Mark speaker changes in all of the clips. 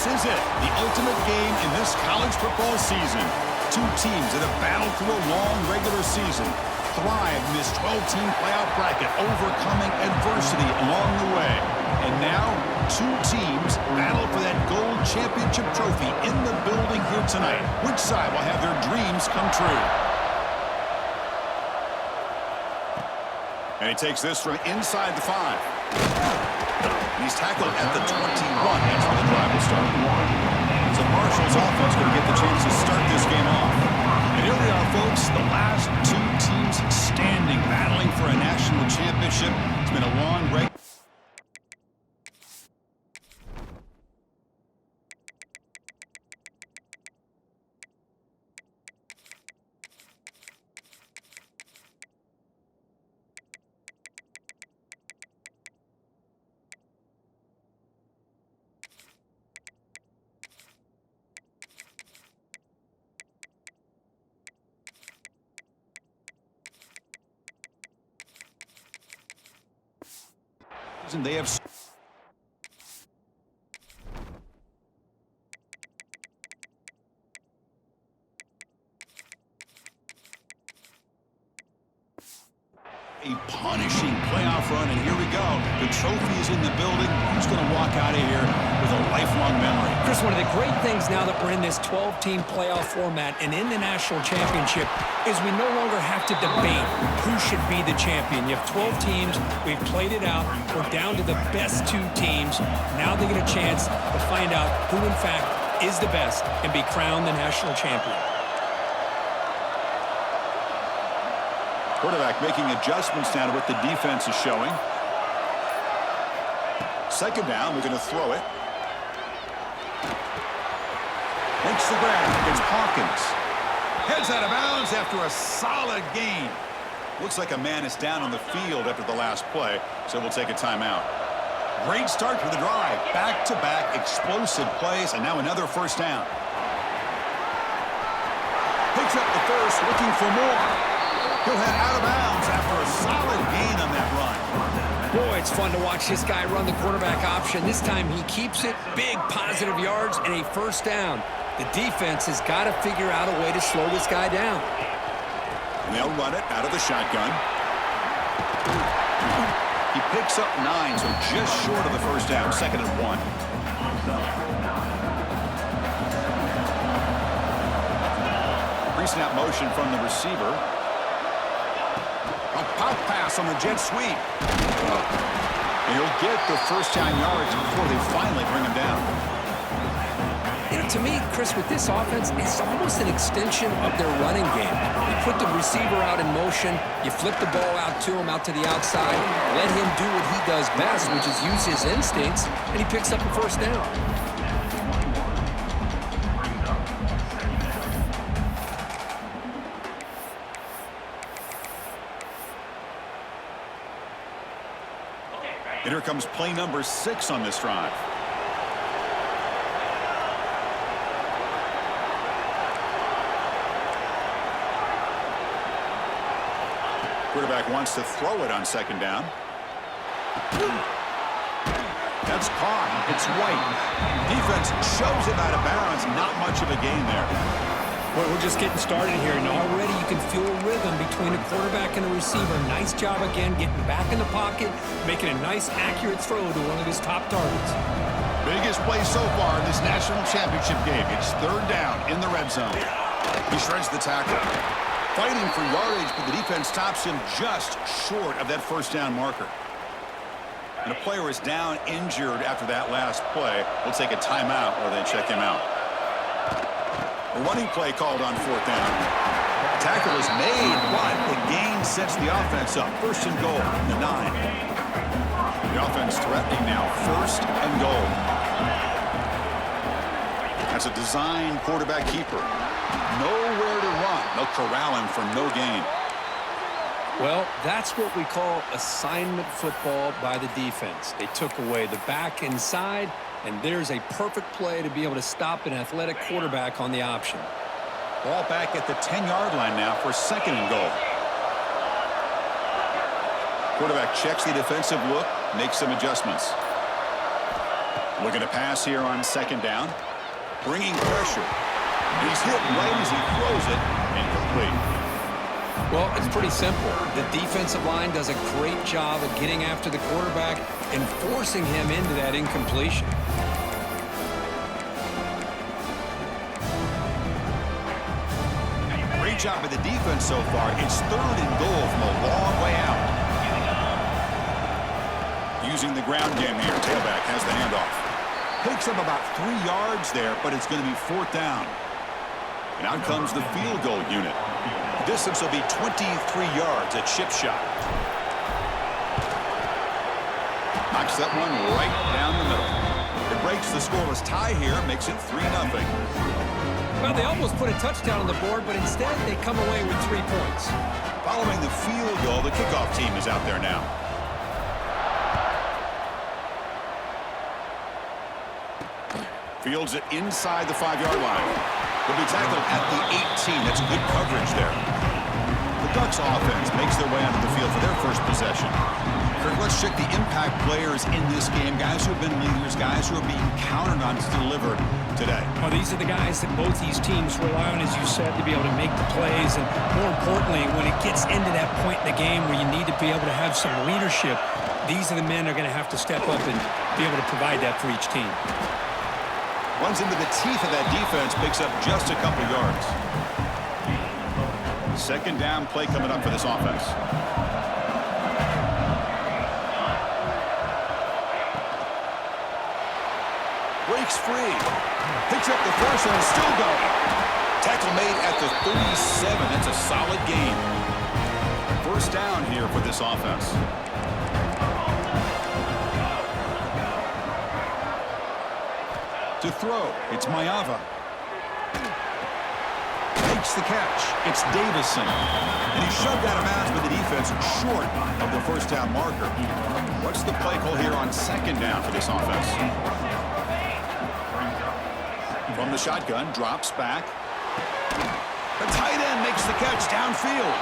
Speaker 1: This is it, the ultimate game in this college football season. Two teams that have battled through a long regular season, thrived in this 12-team playoff bracket, overcoming adversity along the way. And now, two teams battle for that gold championship trophy in the building here tonight. Which side will have their dreams come true? And he takes this from inside the 5. He's tackled at the 21. That's where the drive will start. So Marshall's offense going to get the chance to start this game off. And here we are, folks, the last two teams standing, battling for a national championship. It's been a long break. And they have a punishing playoff run, and here we go. The trophy is in the building. Who's going to walk out of here with a lifelong memory?
Speaker 2: Chris, one of the great things now that we're in this 12-team playoff format and in the national championship is we no longer have to debate who should be the champion. You have 12 teams. We've played it out. We're down to the best two teams. Now they get a chance to find out who, in fact, is the best and be crowned the national champion.
Speaker 1: Quarterback making adjustments now to what the defense is showing. Second down, we're going to throw it. Makes the grab against Hawkins. Heads out of bounds after a solid gain. Looks like a man is down on the field after the last play, so we'll take a timeout. Great start for the drive. Back-to-back explosive plays, and now another first down. Picks up the first, looking for more. He'll head out of bounds after a solid gain on that run.
Speaker 2: Boy, it's fun to watch this guy run the quarterback option. This time he keeps it, big positive yards, and a first down. The defense has got to figure out a way to slow this guy down.
Speaker 1: And they'll run it out of the shotgun. He picks up 9, so just short of the first down, 2nd and 1. Pre-snap motion from the receiver. A pop pass on the jet sweep. And he'll get the first down yards before they finally bring him down.
Speaker 2: You know, to me, Chris, with this offense, it's almost an extension of their running game. You put the receiver out in motion, you flip the ball out to him, out to the outside, let him do what he does best, which is use his instincts, and he picks up a first down.
Speaker 1: And here comes play number 6 on this drive. Quarterback wants to throw it on 2nd down. That's caught. It's White. Defense shoves him out of bounds. Not much of a gain there.
Speaker 2: Boy, we're just getting started here, and already you can feel a rhythm between the quarterback and the receiver. Nice job again getting back in the pocket, making a nice, accurate throw to one of his top targets.
Speaker 1: Biggest play so far in this national championship game. It's 3rd down in the red zone. He shreds the tackle. Fighting for yardage, but the defense stops him just short of that first down marker. And a player is down injured after that last play. We'll take a timeout while they check him out. A running play called on 4th down. Tackle is made, but the gain sets the offense up. 1st and goal, the 9. The offense threatening now, 1st and goal. That's a design quarterback keeper. Nowhere to run. They'll corral him for no gain.
Speaker 2: Well, that's what we call assignment football by the defense. They took away the back inside, and there's a perfect play to be able to stop an athletic quarterback on the option.
Speaker 1: Ball back at the 10-yard line now for 2nd and goal. Quarterback checks the defensive look, makes some adjustments. Looking to pass here on second down. Bringing pressure. He's hit right as he throws it. Incomplete.
Speaker 2: Well, it's pretty simple. The defensive line does a great job of getting after the quarterback and forcing him into that incompletion.
Speaker 1: Great job by the defense so far. It's 3rd and goal from a long way out. Using the ground game here. Tailback has the handoff. Picks up about 3 yards there, but it's going to be 4th down. And out comes the field goal unit. The distance will be 23 yards at chip shot. Knocks that one right down the middle. It breaks the scoreless tie here, makes it 3-0.
Speaker 2: Well, they almost put a touchdown on the board, but instead they come away with 3 points.
Speaker 1: Following the field goal, the kickoff team is out there now. Fields it inside the 5-yard line. Will be tackled at the 18. That's good coverage there. The Ducks offense makes their way onto the field for their first possession. Kirk, let's check the impact players in this game. Guys who have been leaders, guys who are being counted on to deliver today.
Speaker 2: Well, these are the guys that both these teams rely on, as you said, to be able to make the plays. And more importantly, when it gets into that point in the game where you need to be able to have some leadership, these are the men who are going to have to step up and be able to provide that for each team.
Speaker 1: Runs into the teeth of that defense, picks up just a couple yards. Second down play coming up for this offense. Breaks free. Picks up the first and is still going. Tackle made at the 37. That's a solid gain. First down here for this offense. To throw, it's Mayava. Makes the catch. It's Davison. And he's shoved out of bounds by the defense short of the first down marker. What's the play call here on second down for this offense? From the shotgun, drops back. The tight end makes the catch downfield.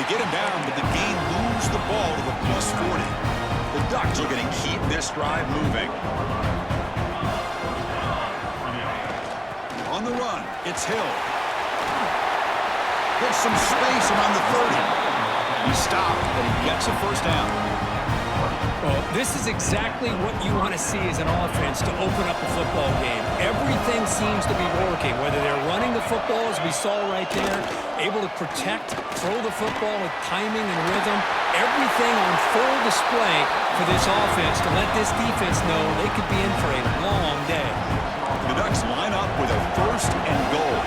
Speaker 1: They get him down, but the gain moves the ball to the +40. The Ducks are going to keep this drive moving. On the run, it's Hill. Gets some space around the 30. He stopped, but he gets a first down.
Speaker 2: Well, this is exactly what you want to see as an offense to open up a football game. Everything seems to be working, whether they're running the football, as we saw right there, able to protect, throw the football with timing and rhythm. Everything on full display for this offense to let this defense know they could be in for a long day.
Speaker 1: The Ducks line up with a first and goal.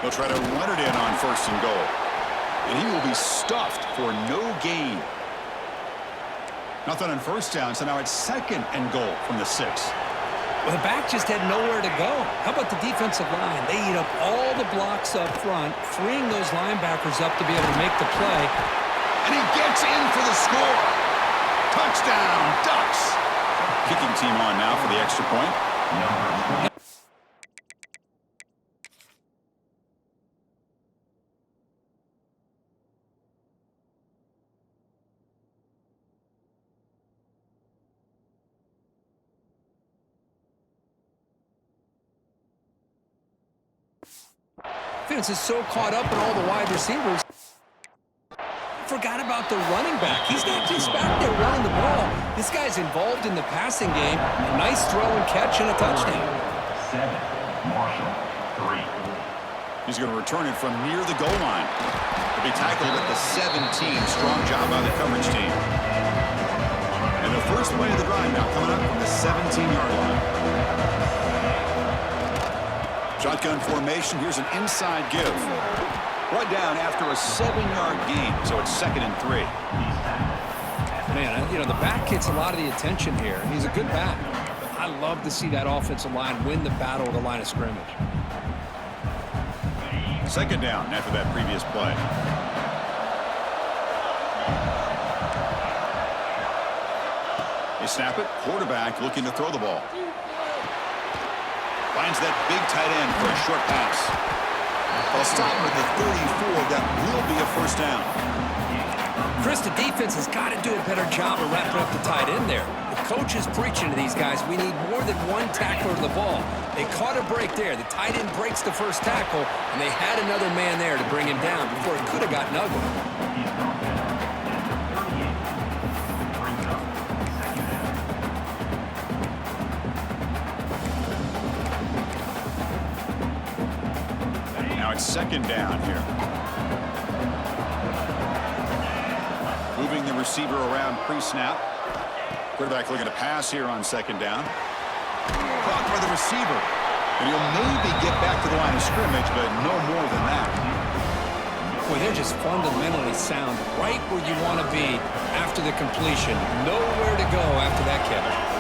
Speaker 1: They'll try to run it in on first and goal. And he will be stuffed for no gain. Nothing on first down, so now it's second and goal from the 6.
Speaker 2: Well, the back just had nowhere to go. How about the defensive line? They eat up all the blocks up front, freeing those linebackers up to be able to make the play.
Speaker 1: And he gets in for the score. Touchdown, Ducks. Kicking team on now for the extra point.
Speaker 2: Defense is so caught up in all the wide receivers. Forgot about the running back. He's not just back there running the ball. This guy's involved in the passing game. A nice throw and catch and a touchdown.
Speaker 3: 7, Marshall, 3.
Speaker 1: He's going to return it from near the goal line. He'll be tackled at the 17. Strong job by the coverage team. And the first play of the drive now coming up from the 17-yard line. Shotgun formation. Here's an inside give. Brought down after a 7-yard gain, so it's 2nd and 3.
Speaker 2: Man, you know, the back gets a lot of the attention here. He's a good back. I love to see that offensive line win the battle at the line of scrimmage.
Speaker 1: Second down after that previous play. They snap it. Quarterback looking to throw the ball. Finds that big tight end for a short pass. They'll stop at the 34. That will be a first down.
Speaker 2: Chris, the defense has got to do a better job of wrapping up the tight end there. The coach is preaching to these guys, we need more than one tackler to the ball. They caught a break there. The tight end breaks the first tackle, and they had another man there to bring him down before it could have gotten ugly.
Speaker 1: Now it's second down here. Moving the receiver around pre-snap. Quarterback looking to pass here on second down. Caught by the receiver. And he'll maybe get back to the line of scrimmage, but no more than that.
Speaker 2: Boy, they're just fundamentally sound right where you want to be after the completion. Nowhere to go after that catch.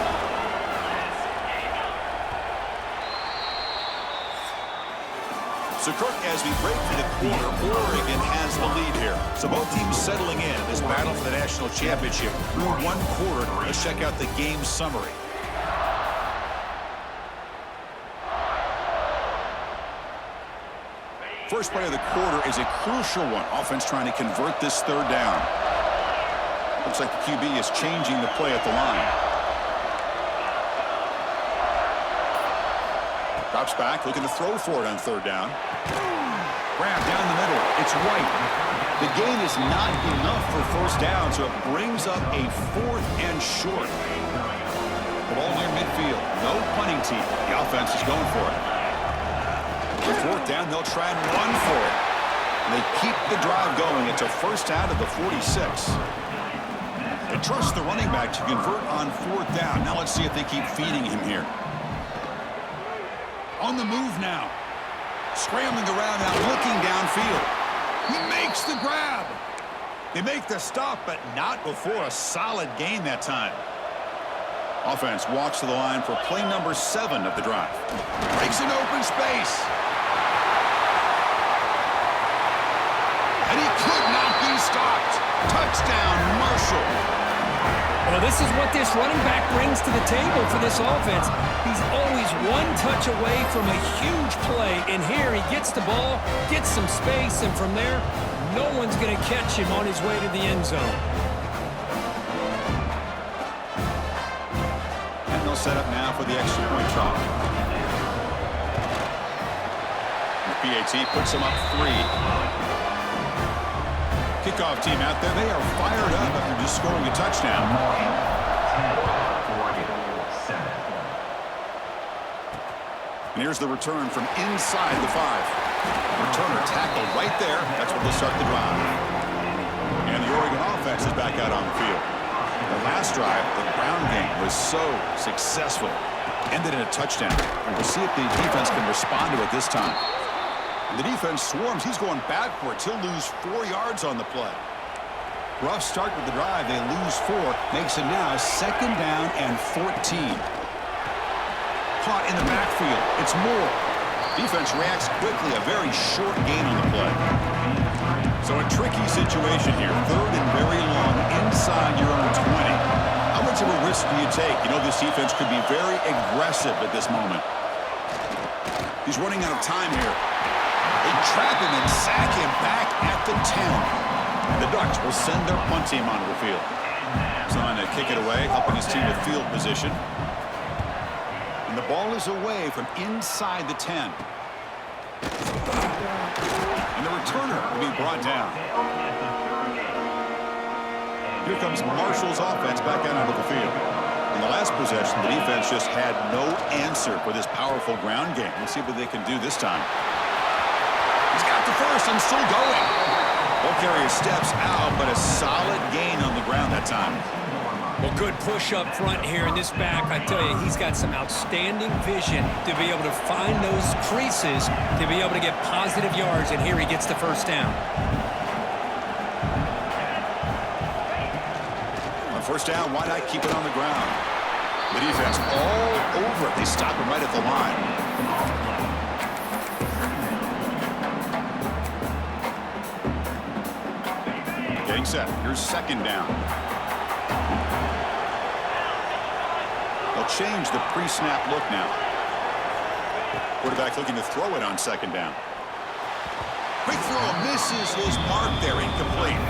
Speaker 1: So, Kirk, as we break for the quarter, Oregon has the lead here. So both teams settling in this battle for the national championship through one quarter. Let's check out the game summary. First play of the quarter is a crucial one. Offense trying to convert this third down. Looks like the QB is changing the play at the line. Drops back, looking to throw for it on third down. Grab down the middle. It's White. The gain is not enough for first down, so it brings up a 4th and short. The ball near midfield. No punting team. The offense is going for it. For 4th down, they'll try and run for it. And they keep the drive going. It's a first down at the 46. They trust the running back to convert on 4th down. Now let's see if they keep feeding him here. On the move now. Scrambling around now, looking downfield. He makes the grab. They make the stop, but not before a solid gain that time. Offense walks to the line for play number 7 of the drive. Breaks an open space. And he could not be stopped. Touchdown, Marshall.
Speaker 2: Well, this is what this running back brings to the table for this offense. He's always one touch away from a huge play, and here he gets the ball, gets some space, and from there, no one's going to catch him on his way to the end zone.
Speaker 1: And they'll set up now for the extra point try. The PAT puts him up 3. Kickoff team out there. They are fired up after just scoring a touchdown. And here's the return from inside the 5. Returner tackled right there. That's what will start the drive. And the Oregon offense is back out on the field. The last drive, the ground game, was so successful. Ended in a touchdown. And we'll see if the defense can respond to it this time. And the defense swarms. He's going backwards. He'll lose 4 yards on the play. Rough start with the drive. They lose 4. Makes it now 2nd down and 14. Caught in the backfield. It's Moore. Defense reacts quickly. A very short gain on the play. So a tricky situation here. 3rd and very long inside your own 20. How much of a risk do you take? You know, this defense could be very aggressive at this moment. He's running out of time here. They trap him and sack him back at the 10. The Ducks will send their punt team onto the field. Trying to kick it away, helping his team with field position. And the ball is away from inside the 10. And the returner will be brought down. Here comes Marshall's offense back out onto the field. In the last possession, the defense just had no answer for this powerful ground game. Let's see what they can do this time. He's got the first and still going. Won't carry his steps out, but a solid gain on the ground that time.
Speaker 2: Well, good push up front here in this back. I tell you, he's got some outstanding vision to be able to find those creases, to be able to get positive yards, and here he gets the first down.
Speaker 1: On first down, why not keep it on the ground? The defense all over it. They stop him right at the line. Getting set. Here's 2nd down. They'll change the pre-snap look now. Quarterback looking to throw it on 2nd down. Quick throw misses his mark there, incomplete.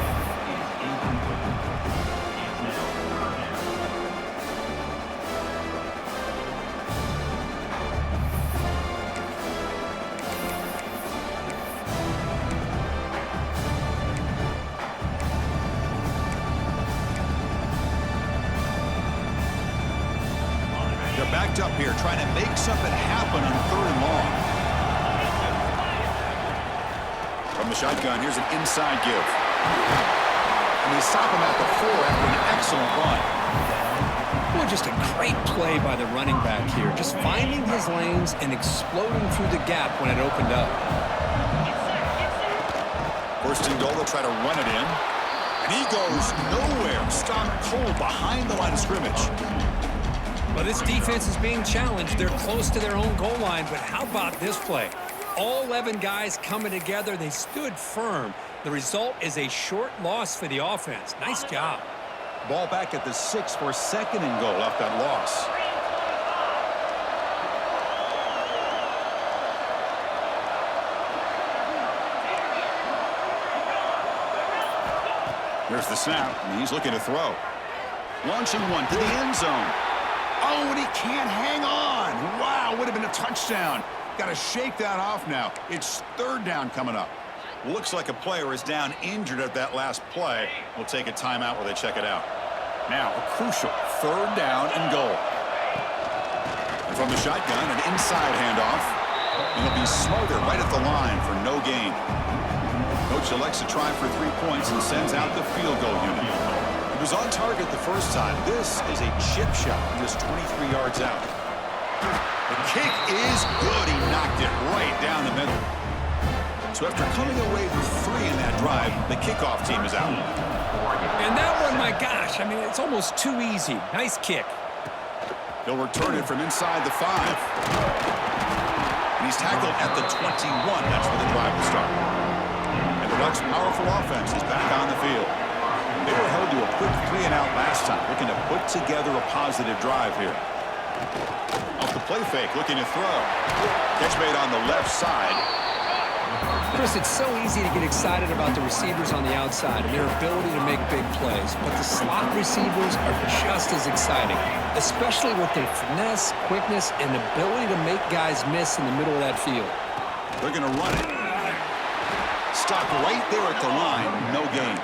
Speaker 1: backed up here, trying to make something happen on 3rd and long. From the shotgun, here's an inside give. And they stop him at the 4 after an excellent run.
Speaker 2: Well, just a great play by the running back here. Just finding his lanes and exploding through the gap when it opened up.
Speaker 1: 1st and goal, they'll try to run it in. And he goes nowhere. Stopped cold behind the line of scrimmage.
Speaker 2: Well, this defense is being challenged. They're close to their own goal line, but how about this play? All 11 guys coming together. They stood firm. The result is a short loss for the offense. Nice job.
Speaker 1: Ball back at the 6 for 2nd and goal off that loss. Here's the snap, and he's looking to throw. Launching one to the end zone. Oh, and he can't hang on. Wow, would have been a touchdown. Got to shake that off now. It's 3rd down coming up. Looks like a player is down injured at that last play. We'll take a timeout while they check it out. Now, a crucial 3rd down and goal. And from the shotgun, an inside handoff. And he'll be smothered right at the line for no gain. Coach elects to try for 3 points and sends out the field goal unit. He was on target the first time. This is a chip shot, just 23 yards out. The kick is good. He knocked it right down the middle. So after coming away with 3 in that drive, the kickoff team is out.
Speaker 2: And that one, my gosh, I mean, it's almost too easy. Nice kick.
Speaker 1: He'll return it from inside the 5. And he's tackled at the 21. That's where the drive will start. And the Ducks' powerful offense is back on the field. They were held to a quick 3-and-out last time, looking to put together a positive drive here. Off the play fake, looking to throw. Catch made on the left side.
Speaker 2: Chris, it's so easy to get excited about the receivers on the outside and their ability to make big plays, but the slot receivers are just as exciting, especially with their finesse, quickness, and ability to make guys miss in the middle of that field.
Speaker 1: They're going to run it. Stopped right there at the line, no gain.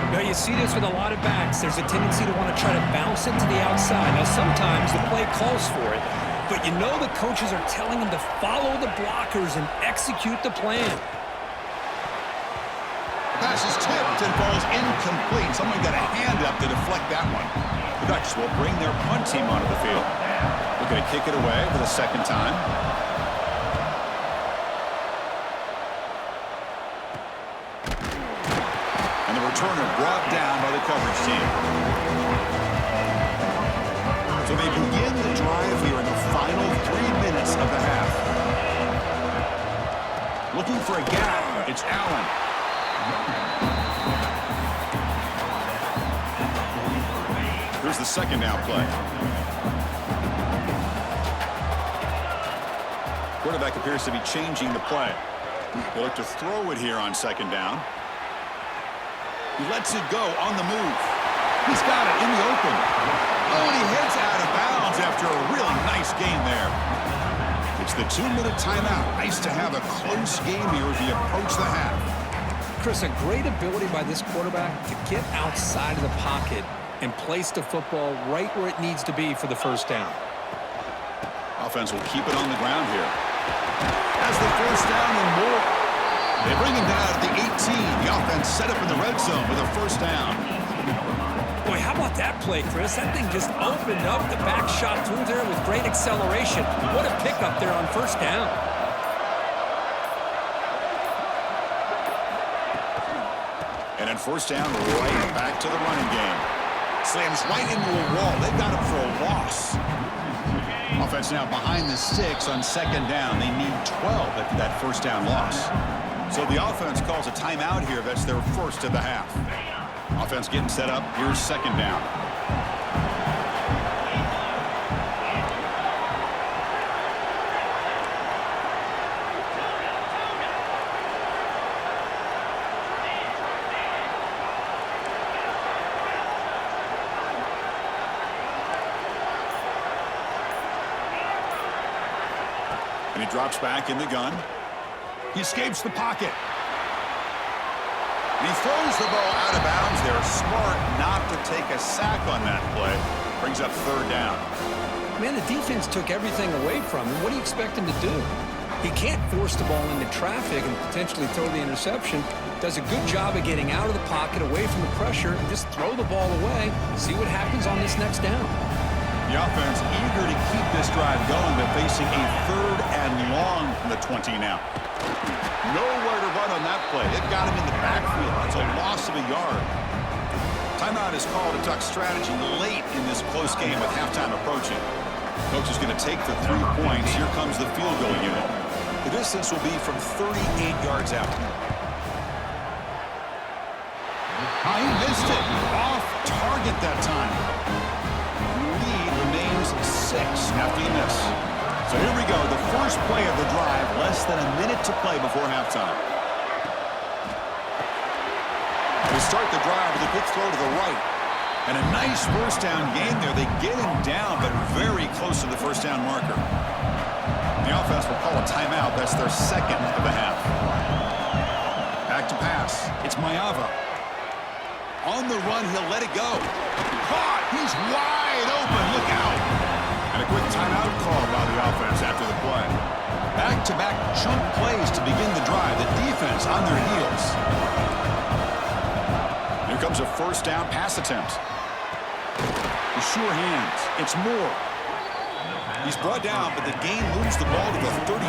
Speaker 2: Now, you see this with a lot of backs. There's a tendency to want to try to bounce it to the outside. Now, sometimes the play calls for it, but you know the coaches are telling them to follow the blockers and execute the plan.
Speaker 1: Pass is tipped and falls incomplete. Someone got a hand up to deflect that one. The Ducks will bring their punt team onto the field. Looking to kick it away for the 2nd time. And the returner brought down by the coverage team. So they begin the drive here in the final 3 minutes of the half. Looking for a gap. It's Allen. Here's the 2nd down play. Quarterback appears to be changing the play. They look to throw it here on 2nd down. He lets it go on the move. He's got it in the open. Oh, and he heads out of bounds after a really nice game there. It's the 2-minute timeout. Nice to have a close game here as we approach the half.
Speaker 2: Chris, a great ability by this quarterback to get outside of the pocket and place the football right where it needs to be for the 1st down.
Speaker 1: Offense will keep it on the ground here. As the 1st down and more. They bring him down at the 18. The offense set up in the red zone with a 1st down.
Speaker 2: Boy, how about that play, Chris? That thing just opened up. The back shot through there with great acceleration. What a pickup there on 1st down.
Speaker 1: And then 1st down, right back to the running game. Slams right into a wall. They've got him for a loss. Offense now behind the 6 on 2nd down. They need 12 after that 1st down loss. So the offense calls a timeout here. That's their 1st of the half. Offense getting set up. Here's 2nd down. And he drops back in the gun. He escapes the pocket. And he throws the ball out of bounds. They're smart not to take a sack on that play. Brings up third down.
Speaker 2: Man, the defense took everything away from him. What do you expect him to do? He can't force the ball into traffic and potentially throw the interception. Does a good job of getting out of the pocket, away from the pressure, and just throw the ball away. See what happens on this next down.
Speaker 1: The offense eager to keep this drive going, but facing a third and long from the 20 now. Nowhere to run on that play. They've got him in the backfield. That's a loss of a yard. Timeout is called to duck strategy late in this close game with halftime approaching. Coach is going to take the 3 points. Here comes the field goal unit. The distance will be from 38 yards out. He missed it. Off target that time. Lead remains 6 after the miss. So here we go. The first play of the drive. Less than a minute to play before halftime. They start the drive with a quick throw to the right. And a nice first down gain there. They get him down, but very close to the first down marker. The offense will call a timeout. That's their second of the half. Back to pass. It's Mayava. On the run, he'll let it go. Caught! He's wide open. Look out! And a quick timeout call by the offense after the play. Back-to-back chunk plays to begin the drive. The defense on their heels. Here comes a first down pass attempt. The sure hands. It's Moore. He's brought down, but the gain moves the ball to the 39.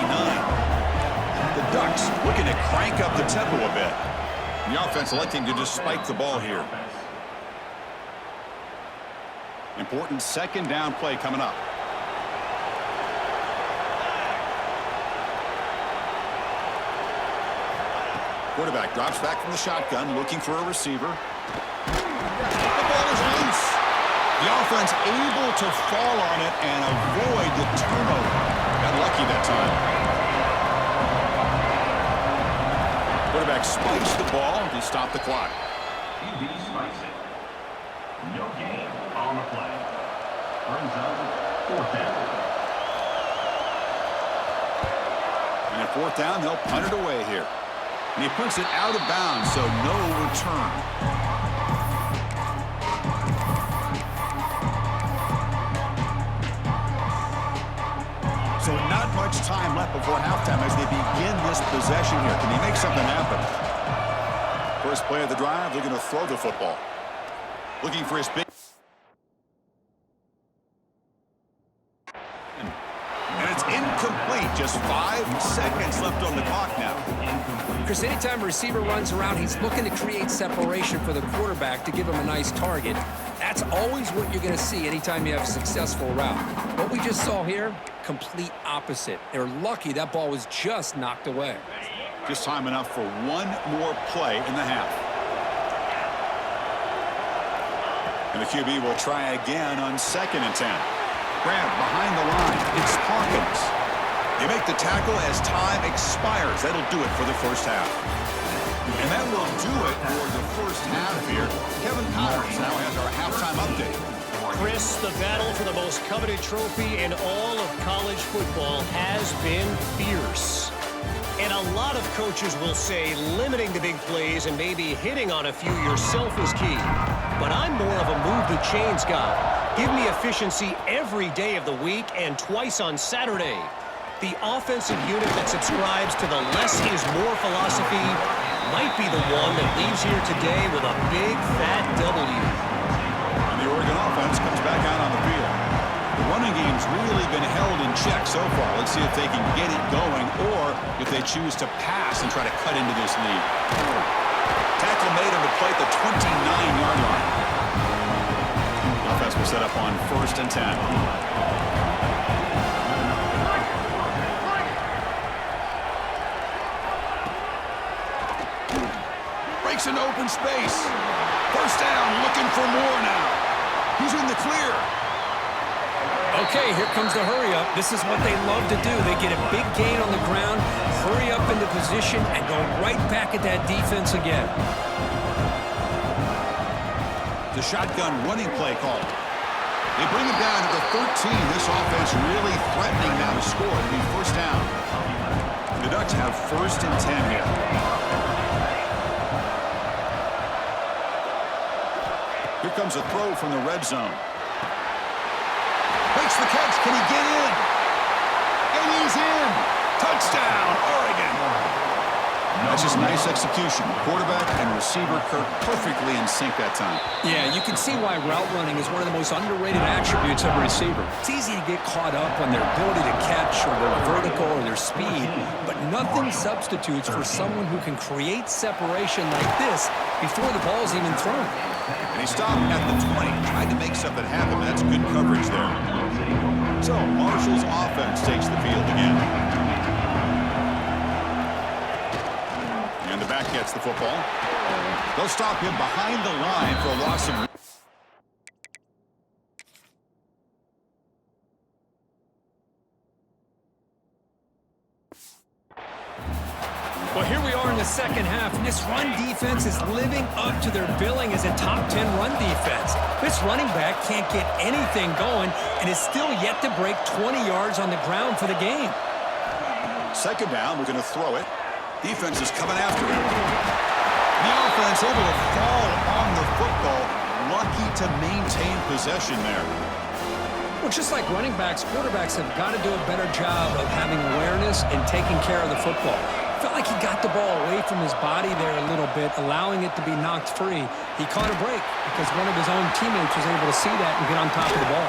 Speaker 1: The Ducks looking to crank up the tempo a bit. The offense electing to just spike the ball here. Important second down play coming up. Quarterback drops back from the shotgun, looking for a receiver. The ball is loose. The offense able to fall on it and avoid the turnover. Got lucky that time. Quarterback spikes the ball to stop the clock.
Speaker 3: QB spikes it. No gain on the play. Brings up fourth down.
Speaker 1: And at fourth down, they'll punt it away here. And he puts it out of bounds, so no return. So not much time left before halftime as they begin this possession here. Can he make something happen? First play of the drive, they're going to throw the football. Looking for his big... And it's incomplete. Just 5 seconds left on the clock now.
Speaker 2: Because anytime a receiver runs around, he's looking to create separation for the quarterback to give him a nice target. That's always what you're going to see anytime you have a successful route. What we just saw here, complete opposite. They're lucky that ball was just knocked away.
Speaker 1: Just time enough for one more play in the half. And the QB will try again on 2nd and 10. Grab behind the line. It's Hawkins. They make the tackle as time expires. That'll do it for the first half. And that will do it for the first half here. Kevin Connors now has our halftime update.
Speaker 4: Chris, the battle for the most coveted trophy in all of college football has been fierce. And a lot of coaches will say limiting the big plays and maybe hitting on a few yourself is key. But I'm more of a move the chains guy. Give me efficiency every day of the week and twice on Saturday. The offensive unit that subscribes to the less is more philosophy might be the one that leaves here today with a big fat W.
Speaker 1: And the Oregon offense comes back out on the field. The running game's really been held in check so far. Let's see if they can get it going or if they choose to pass and try to cut into this lead. Tackle made on the play at the 29-yard line. The offense will set up on 1st and 10. In open space. First down, looking for more now. He's in the clear.
Speaker 2: Okay, here comes the hurry up. This is what they love to do. They get a big gain on the ground, hurry up into position, and go right back at that defense again.
Speaker 1: The shotgun running play called. They bring him down to the 13. This offense really threatening now to score. It'll be first down. The Ducks have 1st and 10 here. Here comes a throw from the red zone. Makes the catch. Can he get in? And he's in. Touchdown, Oregon. That's just nice execution. Quarterback and receiver Kirk perfectly in sync that time.
Speaker 2: Yeah, you can see why route running is one of the most underrated attributes of a receiver. It's easy to get caught up on their ability to catch or their vertical or their speed, but nothing substitutes for someone who can create separation like this before the ball's even thrown.
Speaker 1: And he stopped at the 20, tried to make something happen. That's good coverage there. So Marshall's offense takes the field again. And the back gets the football. They'll stop him behind the line for a loss of...
Speaker 2: Well, here we are in the second half, and this run defense is living up to their billing as a top 10 run defense. This running back can't get anything going and is still yet to break 20 yards on the ground for the game.
Speaker 1: Second down, we're going to throw it. Defense is coming after him. The offense able to fall on the football. Lucky to maintain possession there.
Speaker 2: Well, just like running backs, quarterbacks have got to do a better job of having awareness and taking care of the football. Felt like he got the ball away from his body there a little bit, allowing it to be knocked free. He caught a break because one of his own teammates was able to see that and get on top of the ball.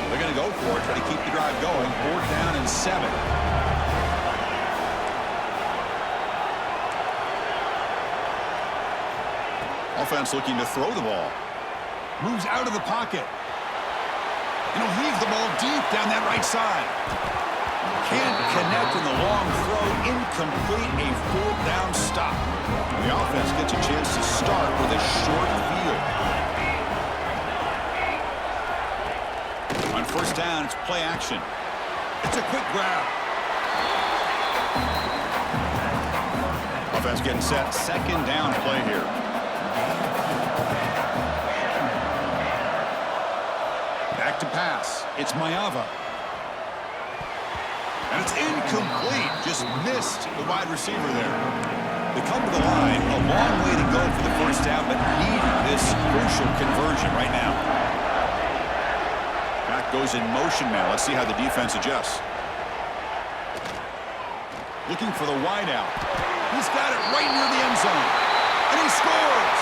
Speaker 1: They're going to go for it, try to keep the drive going. 4th down and 7. Offense looking to throw the ball. Moves out of the pocket. And he'll heave the ball deep down that right side. Can't connect in the long throw. Incomplete, a 4th down stop. And the offense gets a chance to start with a short field. On 1st down, it's play action. It's a quick grab. Offense getting set. 2nd down play here. Back to pass. It's Mayava. And it's incomplete. Just missed the wide receiver there. They come to the line. A long way to go for the 1st down, but needing this crucial conversion right now. Back goes in motion now. Let's see how the defense adjusts. Looking for the wide out. He's got it right near the end zone. And he scores.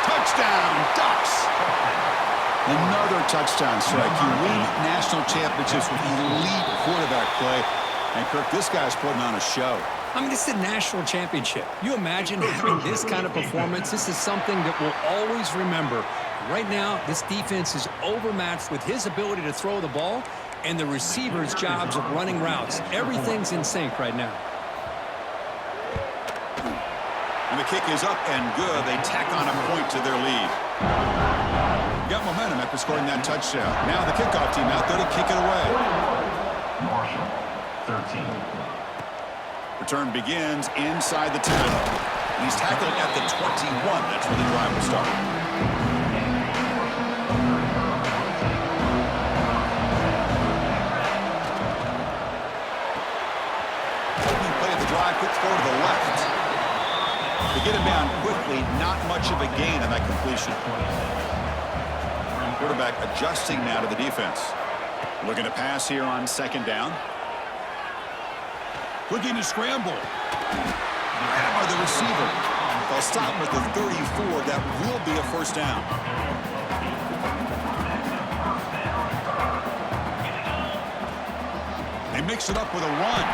Speaker 1: Touchdown, Ducks. Another touchdown strike. You win national championships with elite quarterback play. And, Kirk, this guy's putting on a show.
Speaker 2: I mean, this is a national championship. You imagine having this kind of performance? This is something that we'll always remember. Right now, this defense is overmatched with his ability to throw the ball and the receiver's jobs of running routes. Everything's in sync right now.
Speaker 1: And the kick is up and good. They tack on a point to their lead. Got momentum after scoring that touchdown. Now the kickoff team out there to kick it away.
Speaker 3: Marshall, 13.
Speaker 1: Return begins inside the 10. He's tackled at the 21. That's where the drive will start. Opening play of the drive, quick throw to the left. To get him down quickly, not much of a gain on that completion. Quarterback adjusting now to the defense. Looking to pass here on 2nd down. Looking to scramble. Grab by the receiver. They'll stop him at the 34. That will be a 1st down. They mix it up with a run.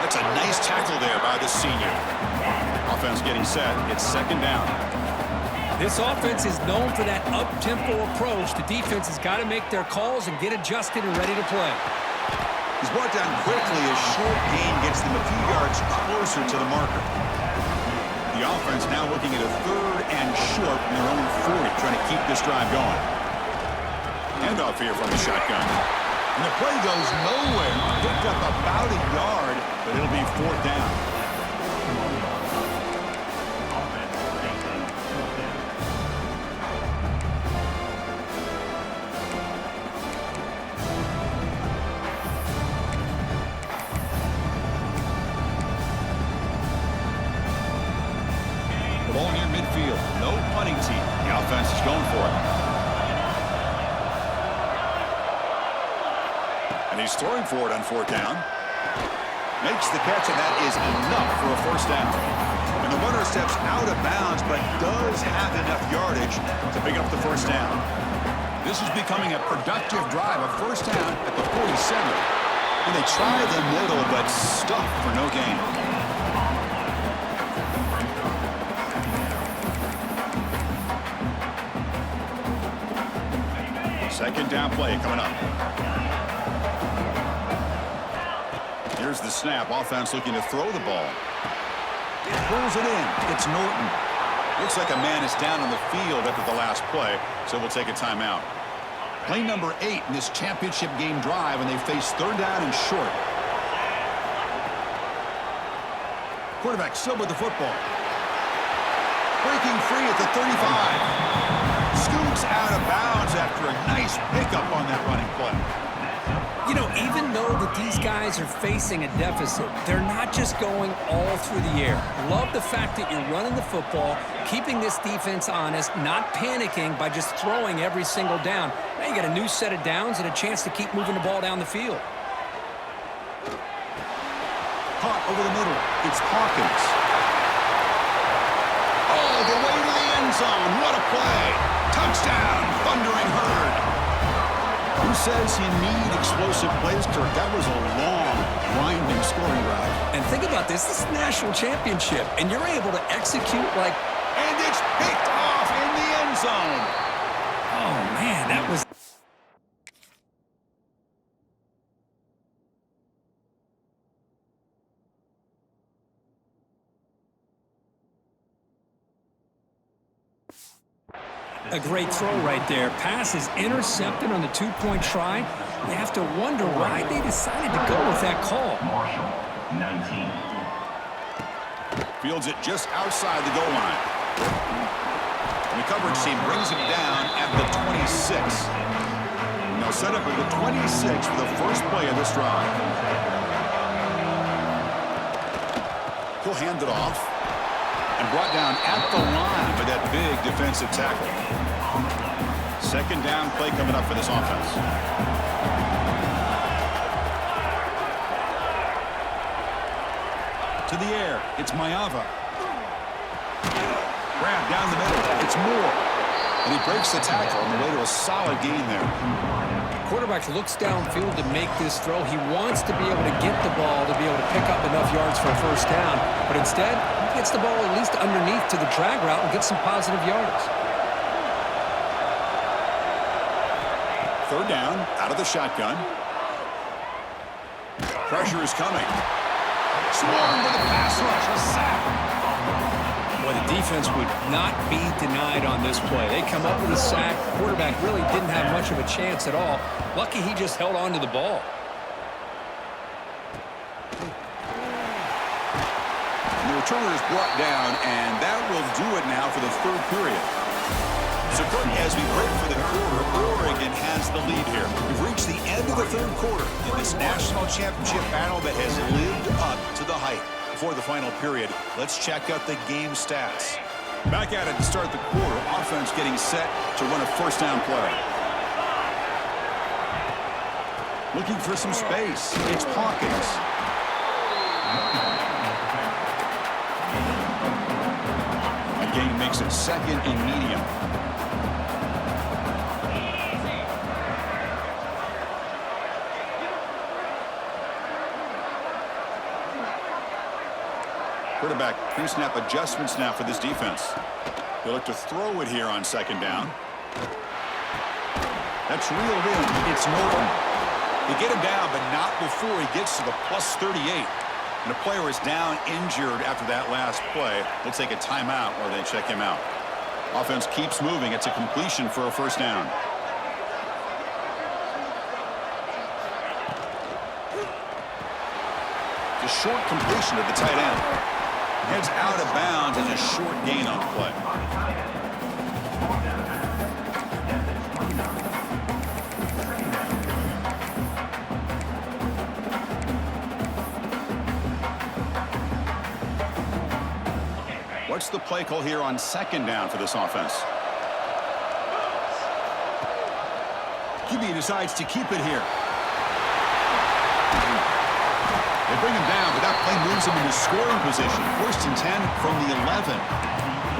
Speaker 1: That's a nice tackle there by the senior. Offense getting set. It's 2nd down.
Speaker 2: This offense is known for that up-tempo approach. The defense has got to make their calls and get adjusted and ready to play.
Speaker 1: He's brought down quickly. A short gain gets them a few yards closer to the marker. The offense now looking at a 3rd and short from their own 40, trying to keep this drive going. Handoff here from the shotgun. And the play goes nowhere. Picked up about a yard, but it'll be 4th down. field. No punting team. The offense is going for it. And he's throwing for it on 4th down. Makes the catch, and that is enough for a 1st down. And the runner steps out of bounds, but does have enough yardage to pick up the 1st down. This is becoming a productive drive, a 1st down at the 47. And they try the middle, but stuck for no gain. Second down play coming up. Here's the snap. Offense looking to throw the ball. Pulls it in. It's Norton. Looks like a man is down on the field after the last play, so we'll take a timeout. Play number 8 in this championship game drive, and they face 3rd down and short. Quarterback still with the football. Breaking free at the 35. Scoots out of bounds after a nice pickup on that running play.
Speaker 2: You know, even though that these guys are facing a deficit, they're not just going all through the air. Love the fact that you're running the football, keeping this defense honest, not panicking by just throwing every single down. Now you got a new set of downs and a chance to keep moving the ball down the field.
Speaker 1: Caught over the middle. It's Hawkins. All the way to the end zone. What a play. Touchdown, Thundering Herd. Who says you need explosive plays, Kirk? That was a long, winding scoring drive.
Speaker 2: And think about this. This is a national championship, and you're able to execute like...
Speaker 1: And it's picked off in the end zone.
Speaker 2: Oh, man, that was... A great throw right there. Pass is intercepted on the 2-point try. You have to wonder why they decided to go with that call.
Speaker 3: Marshall, 19.
Speaker 1: Fields it just outside the goal line. And the coverage team brings him down at the 26. And they'll set up at the 26 for the first play of this drive. He'll hand it off. And brought down at the line by that big defensive tackle. Second down play coming up for this offense. To the air, it's Mayava. Grab down the middle, it's Moore. And he breaks the tackle on the way to a solid gain there.
Speaker 2: Quarterback looks downfield to make this throw. He wants to be able to get the ball to be able to pick up enough yards for a 1st down. But instead, he gets the ball at least underneath to the drag route and gets some positive yards.
Speaker 1: 3rd down, out of the shotgun. Pressure is coming. Swarmed to the pass rush, a sack.
Speaker 2: Well, the defense would not be denied on this play. They come up with a sack. Quarterback really didn't have much of a chance at all. Lucky he just held on to the ball.
Speaker 1: The returner is brought down, and that will do it now for the 3rd period. So, Kirk, as we break for the quarter, Oregon has the lead here. We've reached the end of the 3rd quarter in this national championship battle that has lived up to the hype. Before the final period, let's check out the game stats. Back at it to start the quarter. Offense getting set to run a 1st down play. Looking for some space. It's Hawkins. The gain makes it 2nd and medium. Quarterback pre-snap adjustments now for this defense. They'll look to throw it here on 2nd down. That's reeled in. It's Norton. They get him down, but not before he gets to the plus 38. And the player is down injured after that last play. They'll take a timeout while they check him out. Offense keeps moving. It's a completion for a 1st down. The short completion to the tight end. Heads out of bounds and a short gain on the play. What's the play call here on second down for this offense? QB decides to keep it here. They bring him down, but that play moves him into scoring position. 1st and 10 from the 11.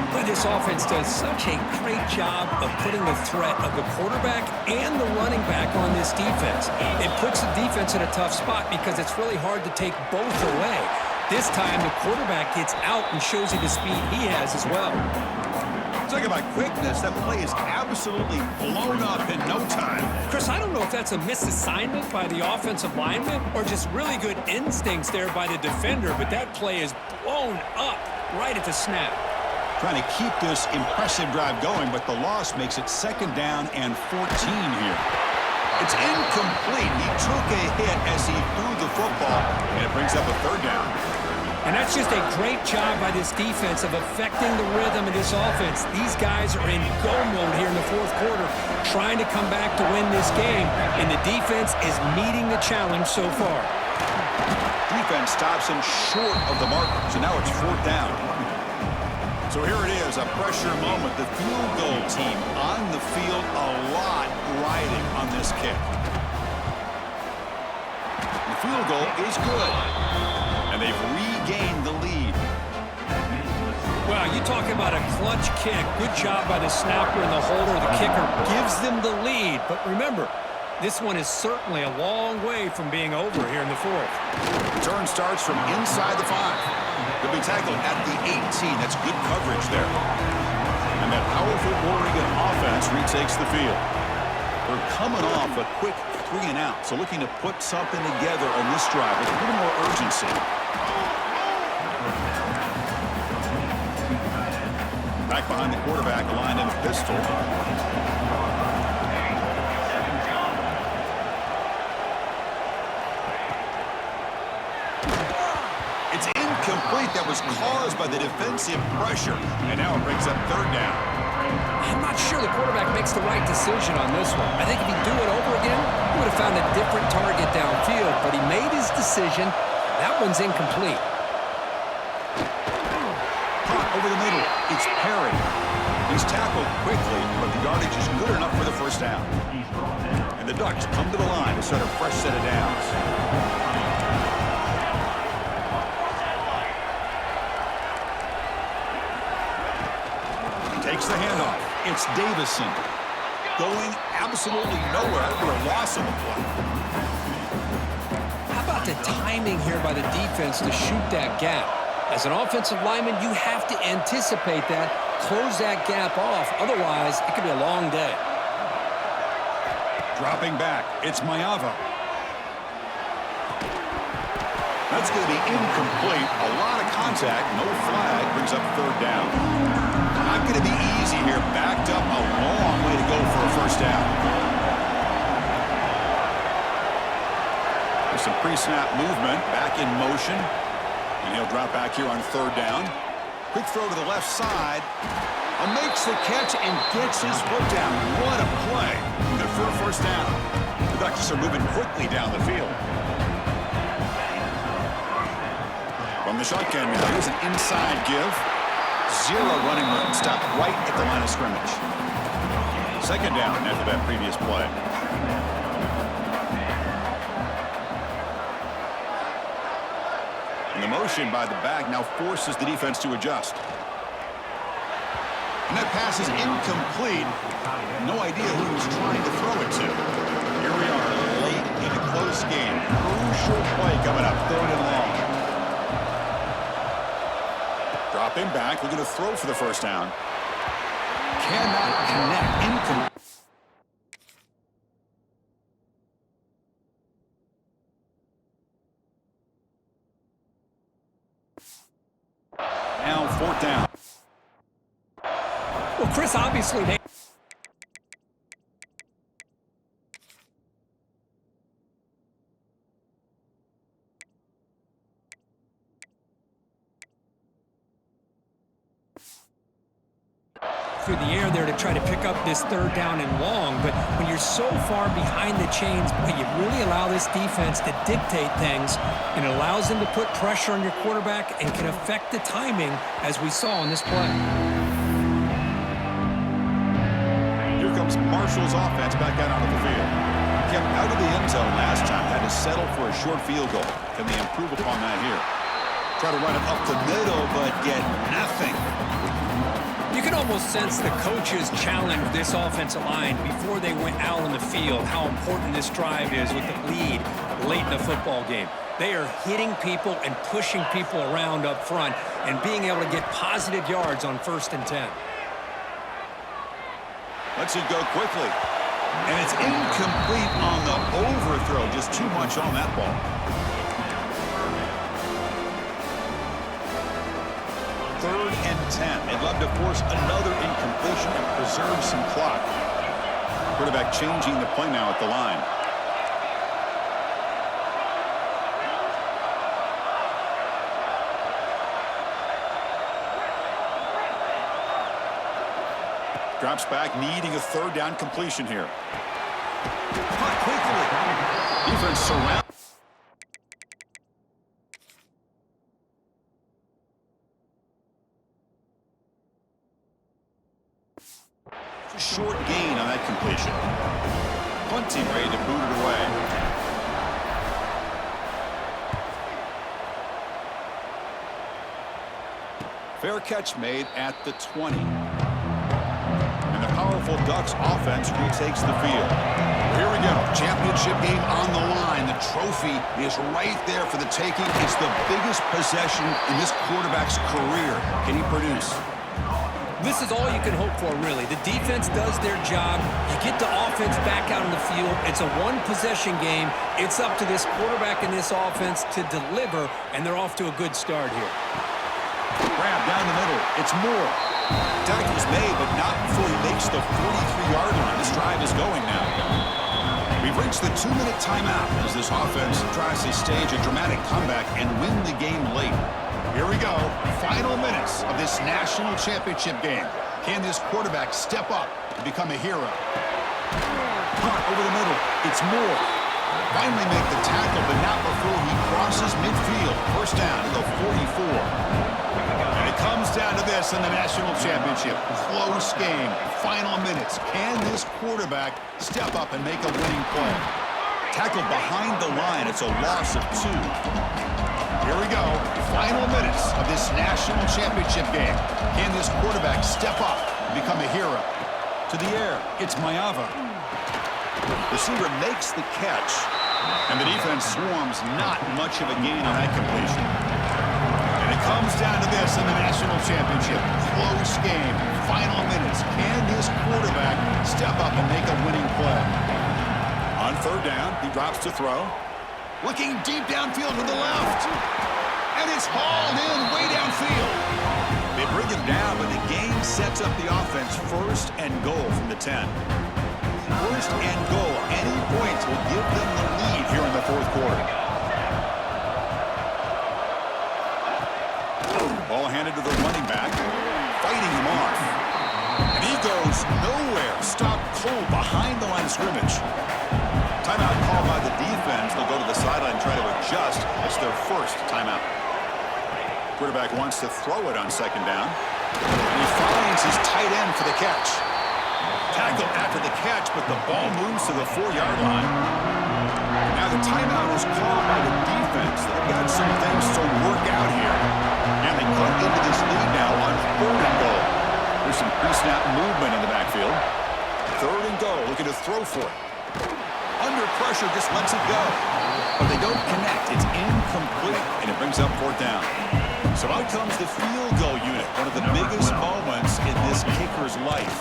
Speaker 2: But this offense does such a great job of putting the threat of the quarterback and the running back on this defense. It puts the defense in a tough spot because it's really hard to take both away. This time, the quarterback gets out and shows you the speed he has as well.
Speaker 1: Talk about quickness. That play is absolutely blown up in no time.
Speaker 2: Chris, I don't know if that's a misassignment by the offensive lineman or just really good instincts there by the defender, but that play is blown up right at the snap.
Speaker 1: Trying to keep this impressive drive going, but the loss makes it 2nd down and 14 here. It's incomplete. He took a hit as he threw the football, and it brings up a 3rd down.
Speaker 2: And that's just a great job by this defense of affecting the rhythm of this offense. These guys are in go mode here in the 4th quarter, trying to come back to win this game, and the defense is meeting the challenge so far.
Speaker 1: Defense stops him short of the marker, so now it's 4th down. So here it is, a pressure moment. The field goal team on the field, a lot riding on this kick. The field goal is good, and they've regained the lead.
Speaker 2: Wow, you talking about a clutch kick. Good job by the snapper and the holder. The kicker gives them the lead. But remember, this one is certainly a long way from being over here in the 4th.
Speaker 1: Return starts from inside the 5. They'll be tackled at the 18. That's good coverage there. And that powerful Oregon offense retakes the field. They're coming off a quick 3-and-out, so looking to put something together on this drive with a little more urgency. Back behind the quarterback, aligned in a pistol. It's incomplete. That was caused by the defensive pressure. And now it brings up 3rd down.
Speaker 2: I'm not sure the quarterback makes the right decision on this one. I think if he'd do it over again, he would have found a different target downfield. But he made his decision. That one's incomplete.
Speaker 1: Caught over the middle. It's Perry. He's tackled quickly, but the yardage is good enough for the 1st down. And the Ducks come to the line to start a fresh set of downs. Takes the handoff. It's Davison going absolutely nowhere for a loss of the play.
Speaker 2: How about the timing here by the defense to shoot that gap? As an offensive lineman, you have to anticipate that, close that gap off. Otherwise, it could be a long day.
Speaker 1: Dropping back, it's Mayava. That's going to be incomplete. A lot of contact, no flag, brings up 3rd down. Not going to be easy here. Backed up, a long way to go for a 1st down. There's some pre-snap movement, back in motion. And he'll drop back here on 3rd down. Quick throw to the left side. Makes the catch and gets his foot down. What a play. Good for a 1st down. The Ducks are moving quickly down the field. From the shotgun now, here's an inside give. 0 running room. Stopped right at the line of scrimmage. 2nd down after that previous play. And the motion by the back now forces the defense to adjust. And that pass is incomplete. No idea who he was trying to throw it to. Here we are, late in a close game. Crucial play coming up, 3rd and long. Dropping back, looking to throw for the 1st down. Cannot connect. Incomplete. Now 4th down.
Speaker 2: Well, Chris, obviously they... through the air there to try to pick up this third down and long. But when you're so far behind the chains, boy, you really allow this defense to dictate things, and it allows them to put pressure on your quarterback and can affect the timing, as we saw in this play.
Speaker 1: Here comes Marshall's offense back out onto the field. Kept out of the end zone last time, had to settle for a short field goal. Can they improve upon that here? Try to run it up the middle, but get nothing.
Speaker 2: You can almost sense the coaches challenged this offensive line before they went out on the field, how important this drive is with the lead late in the football game. They are hitting people and pushing people around up front and being able to get positive yards on 1st and 10.
Speaker 1: Lets it go quickly. And it's incomplete on the overthrow. Just too much on that ball. Third and 10. They'd love to force another incompletion and preserve some clock. Quarterback changing the play now at the line. Drops back, needing a third down completion here. Punt quickly. Defense surround. Short gain on that completion. Punting ready to boot it away. Fair catch made at the 20. And the powerful Ducks offense retakes the field. Here we go. Championship game on the line. The trophy is right there for the taking. It's the biggest possession in this quarterback's career. Can he produce?
Speaker 2: This is all you can hope for, really. The defense does their job. You get the offense back out on the field. It's a one-possession game. It's up to this quarterback and this offense to deliver, and they're off to a good start here.
Speaker 1: Grab down the middle. It's Moore. Tackle's made, but not before he makes the 43-yard line. This drive is going now. We've reached the 2-minute timeout as this offense tries to stage a dramatic comeback and win the game late. Here we go. Final minutes of this national championship game. Can this quarterback step up and become a hero? Punt over the middle. It's Moore. Finally make the tackle, but not before he crosses midfield. First down to the 44. And it comes down to this in the national championship. Close game. Final minutes. Can this quarterback step up and make a winning play? Tackled behind the line. It's a loss of 2. Here we go. Final minutes of this national championship game. Can this quarterback step up and become a hero? To the air. It's Maeva. Receiver makes the catch. And the defense swarms. Not much of a gain on that completion. And it comes down to this in the national championship. Close game. Final minutes. Can this quarterback step up and make a winning play? On third down, he drops to throw. Looking deep downfield to the left. And it's hauled in way downfield. They bring him down, but the game sets up the offense. First and goal from the 10. First and goal. Any points will give them the lead here in the fourth quarter. Ball handed to the running back. Fighting him off. And he goes nowhere. Stopped cold behind the line of scrimmage. Timeout called by the defense. They'll go to the sideline and try to adjust. It's their first timeout. Quarterback wants to throw it on second down. And he finds his tight end for the catch. Tackled after the catch, but the ball moves to the 4-yard line. Now the timeout is called by the defense. They've got some things to work out here. And they cut into this lead now on 3rd and goal. There's some pre-snap movement in the backfield. 3rd and goal, looking to throw for it. Under pressure, just lets it go. But they don't connect. It's incomplete, and it brings up 4th down. So out comes the field goal unit, one of the biggest moments in this kicker's life.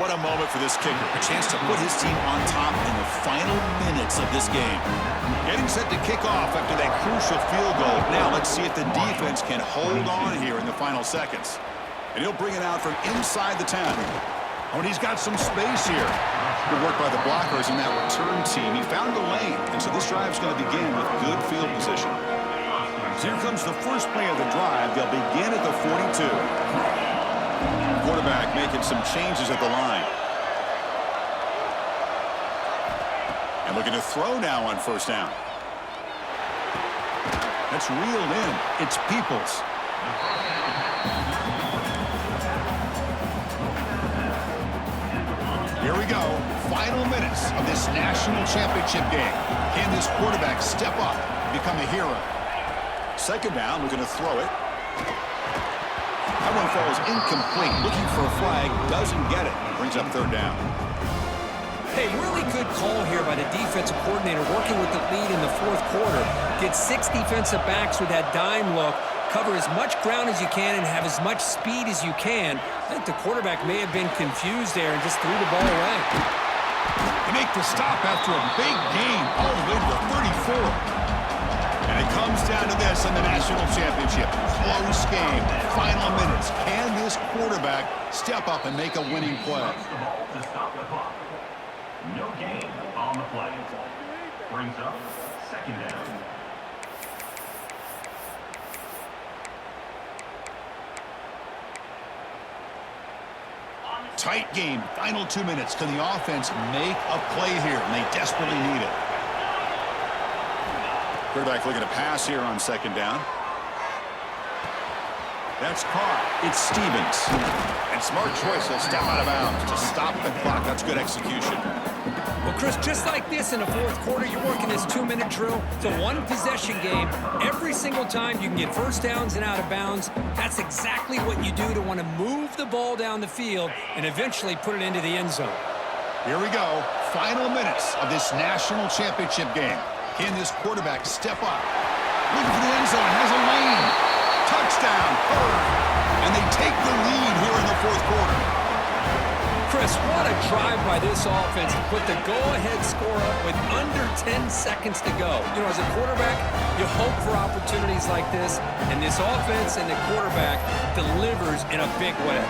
Speaker 1: What a moment for this kicker. A chance to put his team on top in the final minutes of this game. Getting set to kick off after that crucial field goal. Now let's see if the defense can hold on here in the final seconds. And he'll bring it out from inside the 10. Oh, and he's got some space here. Good work by the blockers in that return team. He found the lane, and so this drive is going to begin with good field position. So here comes the first play of the drive. They'll begin at the 42. Quarterback making some changes at the line. And looking to throw now on first down. That's reeled in. It's Peoples. Here we go. Final minutes of this national championship game. Can this quarterback step up and become a hero? Second down, looking to throw it. That one falls incomplete. Looking for a flag, doesn't get it. Brings up third down.
Speaker 2: Hey, really good call here by the defensive coordinator working with the lead in the fourth quarter. Get 6 defensive backs with that dime look. Cover as much ground as you can and have as much speed as you can. I think the quarterback may have been confused there and just threw the ball away.
Speaker 1: They make the stop after a big gain all the way to the 34. And it comes down to this in the national championship. Close game, final minutes. Can this quarterback step up and make a winning play?
Speaker 3: To stop the clock. No gain on the play. Brings up second down.
Speaker 1: Tight game, final 2 minutes. Can the offense make a play here? And they desperately need it. Quarterback looking to pass here on second down. That's caught. It's Stevens. And smart choice. He'll step out of bounds to stop the clock. That's good execution.
Speaker 2: Well, Chris, just like this in the fourth quarter, you're working this 2-minute drill. It's a one-possession game. Every single time you can get first downs and out of bounds. That's exactly what you do to want to move the ball down the field and eventually put it into the end zone.
Speaker 1: Here we go. Final minutes of this national championship game. Can this quarterback step up? Looking for the end zone. Has a lane. Touchdown. And they take the lead here in the fourth quarter.
Speaker 2: Chris, what a drive by this offense to put the go-ahead score up with under 10 seconds to go. You know, as a quarterback, you hope for opportunities like this, and this offense and the quarterback delivers in a big way.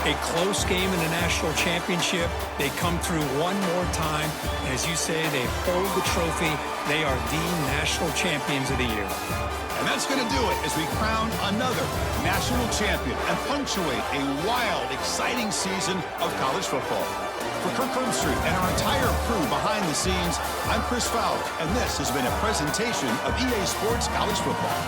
Speaker 2: A close game in the national championship. They come through one more time. And as you say, they hold the trophy. They are the national champions of the year.
Speaker 1: And that's going to do it as we crown another national champion and punctuate a wild, exciting season of college football. For Kirk Herbstreit and our entire crew behind the scenes, I'm Chris Fowler, and this has been a presentation of EA Sports College Football.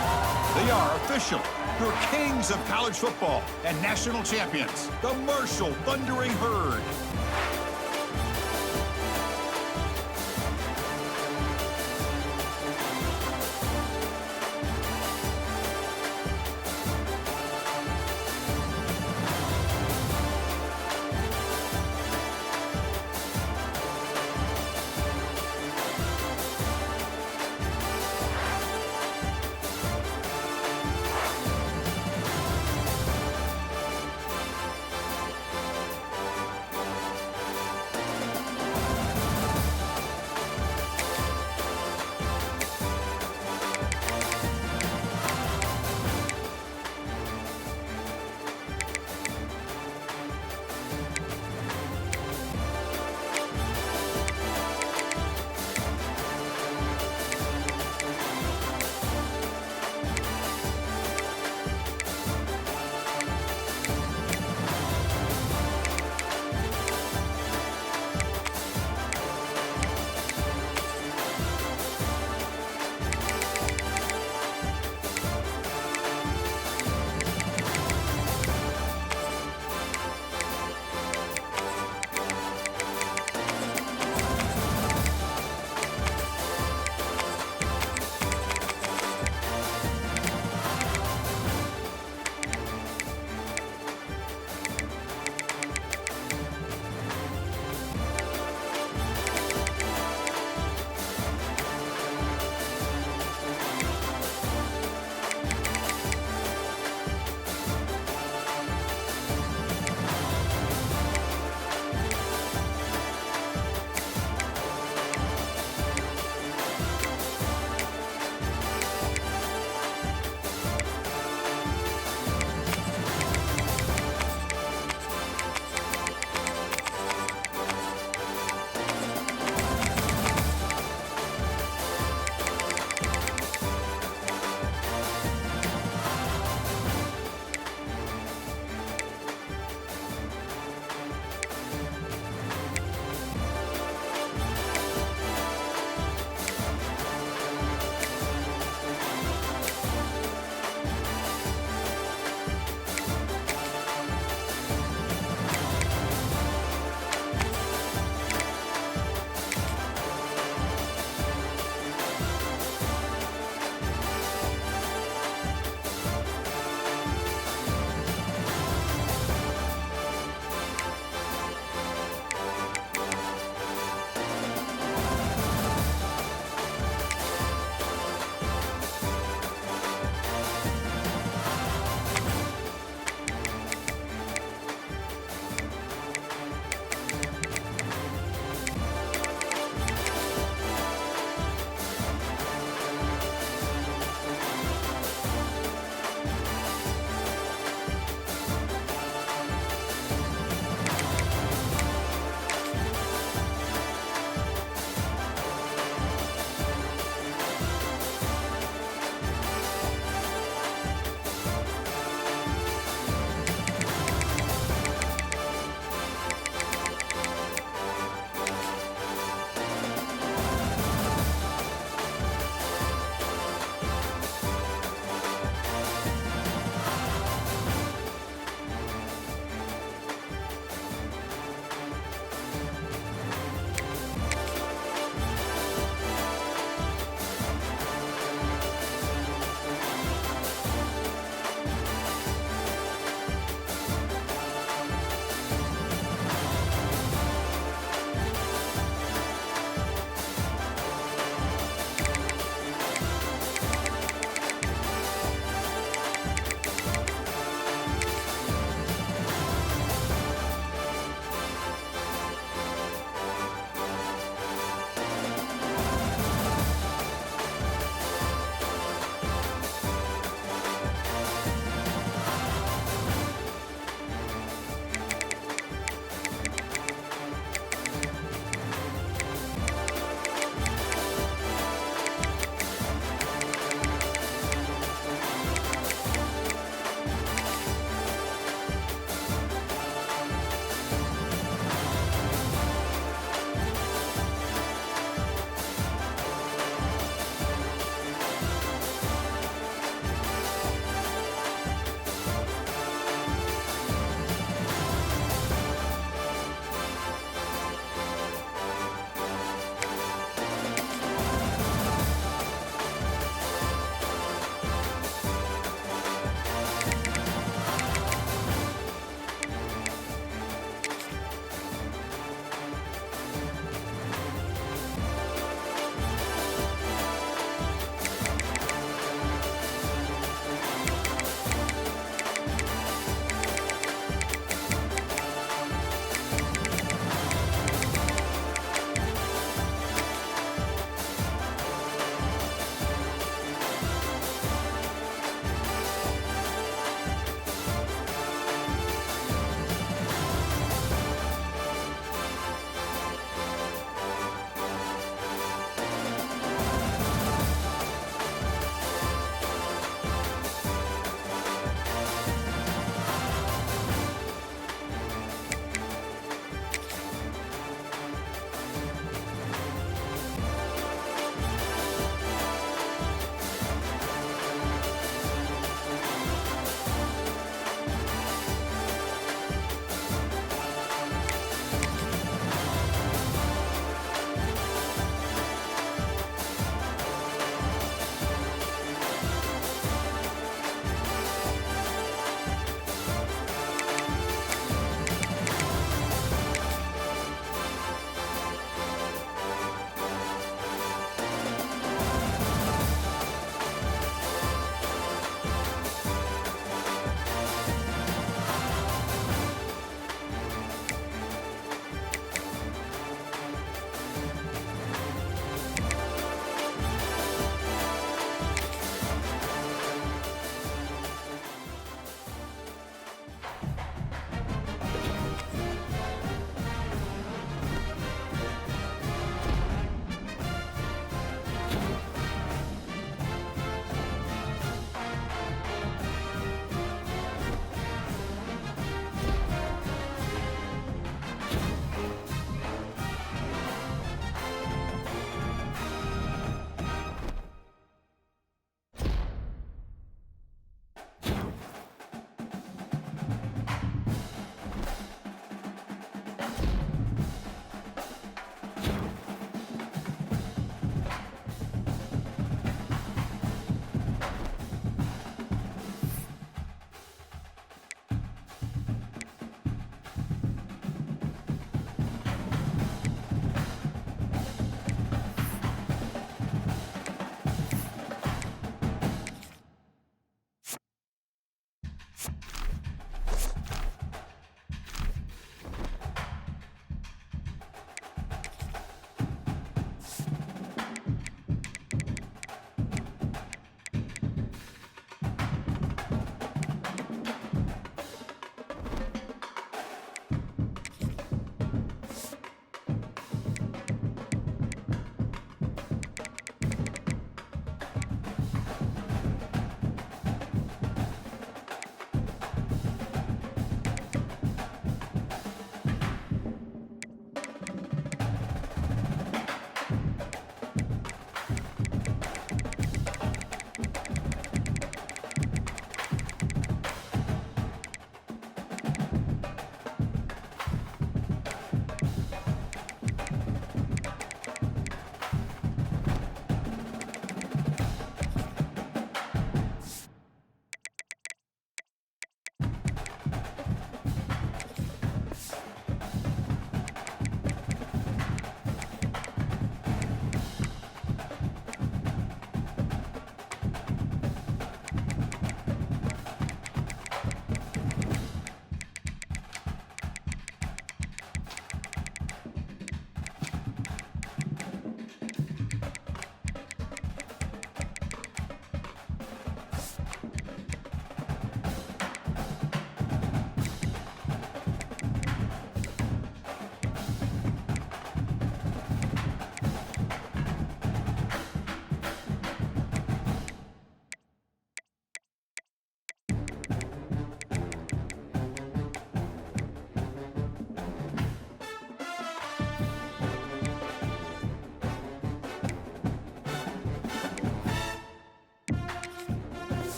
Speaker 1: They are official, your kings of college football and national champions, the Marshall Thundering Herd.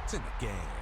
Speaker 5: It's in the game.